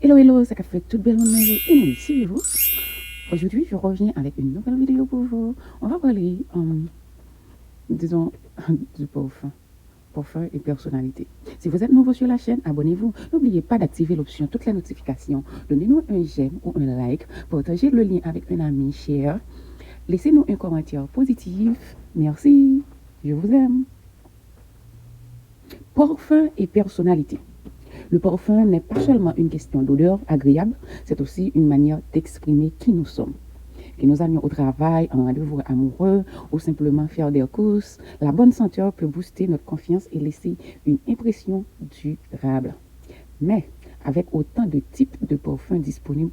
Hello, hello, ça fait toute belle monde et suivez-vous. Aujourd'hui, je reviens avec une nouvelle vidéo pour vous. On va parler, disons, du parfum et personnalité. Si vous êtes nouveau sur la chaîne, abonnez-vous. N'oubliez pas d'activer l'option toutes les notifications. Donnez-nous un j'aime ou un like. Partagez le lien avec un ami, share. Laissez-nous un commentaire positif. Merci. Je vous aime. Parfum et personnalité. Le parfum n'est pas seulement une question d'odeur agréable, c'est aussi une manière d'exprimer qui nous sommes. Que nous allions au travail, en rendez-vous amoureux ou simplement faire des courses, la bonne senteur peut booster notre confiance et laisser une impression durable. Mais avec autant de types de parfums disponibles,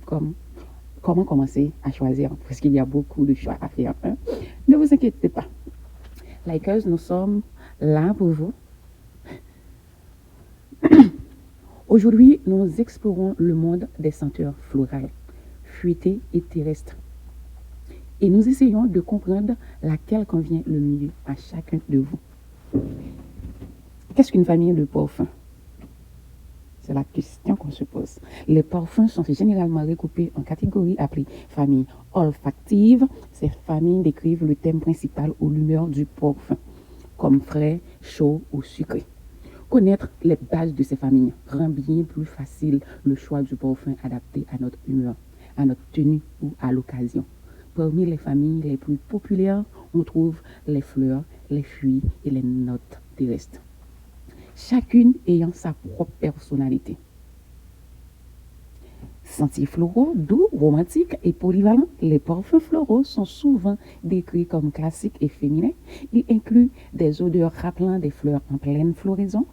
comment commencer à choisir? Parce qu'il y a beaucoup de choix à faire. Ne vous inquiétez pas. Likers, nous sommes là pour vous. Aujourd'hui, nous explorons le monde des senteurs florales, fruitées et terrestres. Et nous essayons de comprendre laquelle convient le mieux à chacun de vous. Qu'est-ce qu'une famille de parfums? C'est la question qu'on se pose. Les parfums sont généralement recoupés en catégories appelées familles olfactives. Ces familles décrivent le thème principal ou l'humeur du parfum, comme frais, chaud ou sucré. Connaître les bases de ces familles rend bien plus facile le choix du parfum adapté à notre humeur, à notre tenue ou à l'occasion. Parmi les familles les plus populaires, on trouve les fleurs, les fruits et les notes terrestres, chacune ayant sa propre personnalité. Sentiers floraux, doux, romantiques et polyvalents, les parfums floraux sont souvent décrits comme classiques et féminins. Ils incluent des odeurs rappelant des fleurs en pleine floraison.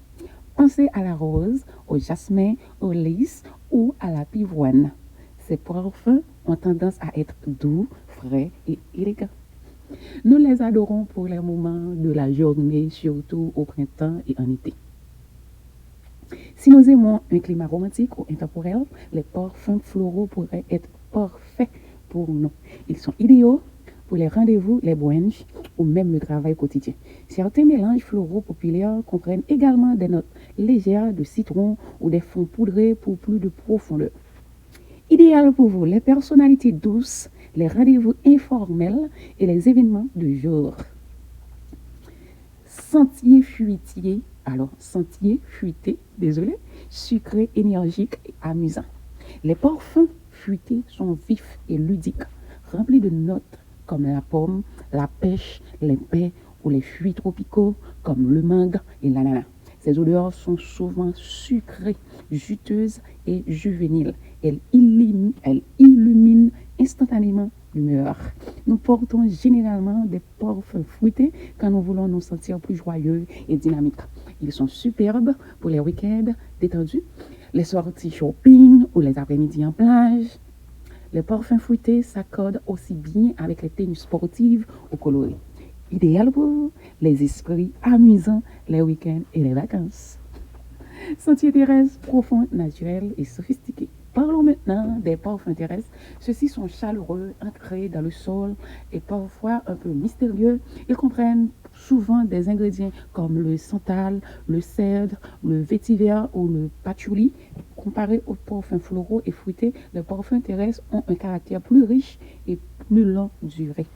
Pensez à la rose, au jasmin, au lys ou à la pivoine. Ces parfums ont tendance à être doux, frais et élégants. Nous les adorons pour les moments de la journée, surtout au printemps et en été. Si nous aimons un climat romantique ou intemporel, les parfums floraux pourraient être parfaits pour nous. Ils sont idéaux pour les rendez-vous, les brunchs ou même le travail quotidien. Certains mélanges floraux populaires comprennent également des notes légères de citron ou des fonds poudrés pour plus de profondeur. Idéal pour vous, les personnalités douces, les rendez-vous informels et les événements de jour. Sentier fruité, sucré, énergique et amusant. Les parfums fruités sont vifs et ludiques, remplis de notes comme la pomme, la pêche, les baies ou les fruits tropicaux comme le mangue et l'ananas. Ces odeurs sont souvent sucrées, juteuses et juvéniles. Elles illuminent instantanément l'humeur. Nous portons généralement des parfums fruités quand nous voulons nous sentir plus joyeux et dynamiques. Ils sont superbes pour les week-ends détendus, les sorties shopping ou les après-midi en plage. Les parfums fruités s'accordent aussi bien avec les tenues sportives ou colorées. Idéal pour les esprits amusants, les week-ends et les vacances. Sentiers terrestres profonds, naturels et sophistiqués. Parlons maintenant des parfums terrestres. Ceux-ci sont chaleureux, ancrés dans le sol et parfois un peu mystérieux. Ils comprennent souvent des ingrédients comme le santal, le cèdre, le vétiver ou le patchouli. Comparés aux parfums floraux et fruités, les parfums terrestres ont un caractère plus riche et plus longue durée.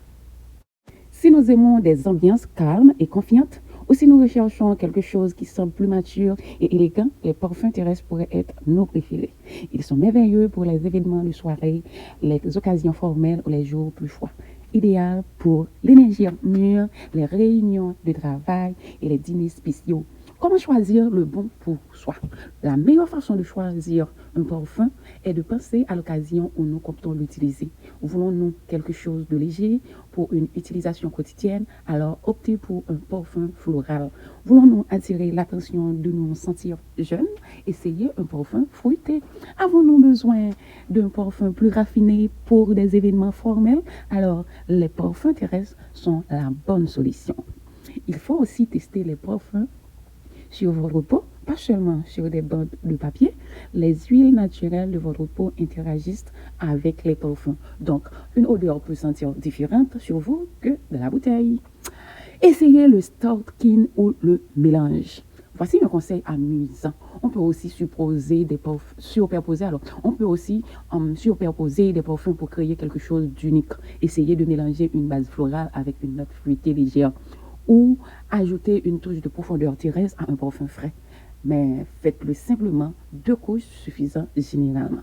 Si nous aimons des ambiances calmes et confiantes, ou si nous recherchons quelque chose qui semble plus mature et élégant, les parfums terrestres pourraient être nos préférés. Ils sont merveilleux pour les événements de soirée, les occasions formelles ou les jours plus froids. Idéal pour l'énergie mûre, les réunions de travail et les dîners spéciaux. Comment choisir le bon pour soi? La meilleure façon de choisir un parfum est de penser à l'occasion où nous comptons l'utiliser. Voulons-nous quelque chose de léger pour une utilisation quotidienne? Alors optez pour un parfum floral. Voulons-nous attirer l'attention de nous sentir jeunes? Essayez un parfum fruité. Avons-nous besoin d'un parfum plus raffiné pour des événements formels? Alors les parfums terrestres sont la bonne solution. Il faut aussi tester les parfums sur votre peau, pas seulement sur des bandes de papier. Les huiles naturelles de votre peau interagissent avec les parfums. Donc, une odeur peut sentir différente sur vous que de la bouteille. Essayez le Stalking ou le mélange. Voici un conseil amusant. On peut aussi superposer, alors, on peut aussi superposer des parfums pour créer quelque chose d'unique. Essayez de mélanger une base florale avec une note fruitée légère ou ajouter une touche de profondeur terrestre à un parfum frais. Mais faites-le simplement, 2 couches suffisant généralement.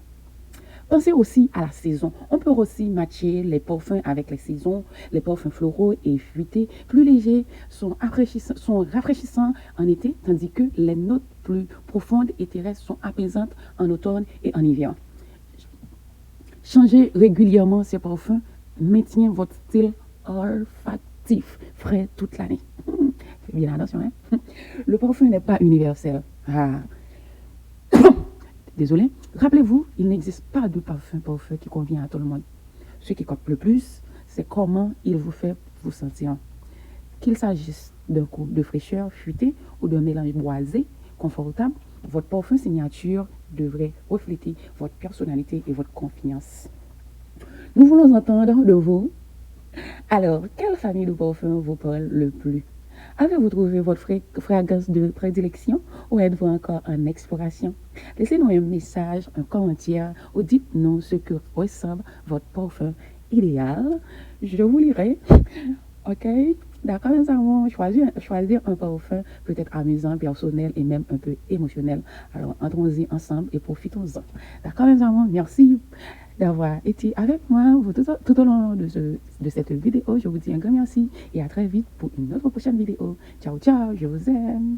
Pensez aussi à la saison. On peut aussi matcher les parfums avec les saisons. Les parfums floraux et fruités plus légers sont rafraîchissants en été, tandis que les notes plus profondes et terrestres sont apaisantes en automne et en hiver. Changez régulièrement ces parfums, maintient votre style olfactif frais toute l'année. Faites bien attention, hein? Le parfum n'est pas universel. Ah. Désolé. Rappelez-vous, il n'existe pas de parfum qui convient à tout le monde. Ce qui compte le plus, c'est comment il vous fait vous sentir. Qu'il s'agisse d'un coup de fraîcheur fruitée ou d'un mélange boisé, confortable, votre parfum signature devrait refléter votre personnalité et votre confiance. Nous voulons entendre de vous. Alors, quelle famille de parfums vous parle le plus? Avez-vous trouvé votre fragrance de prédilection ou êtes-vous encore en exploration? Laissez-nous un message, un commentaire ou dites-nous ce que ressemble votre parfum idéal. Je vous lirai. Ok? D'accord, nous allons choisir un parfum peut-être amusant, personnel et même un peu émotionnel. Alors, entrons-y ensemble et profitons-en. D'accord, mes amis? Merci d'avoir été avec moi tout au long de cette vidéo. Je vous dis un grand merci et à très vite pour une autre prochaine vidéo. Ciao, ciao, je vous aime.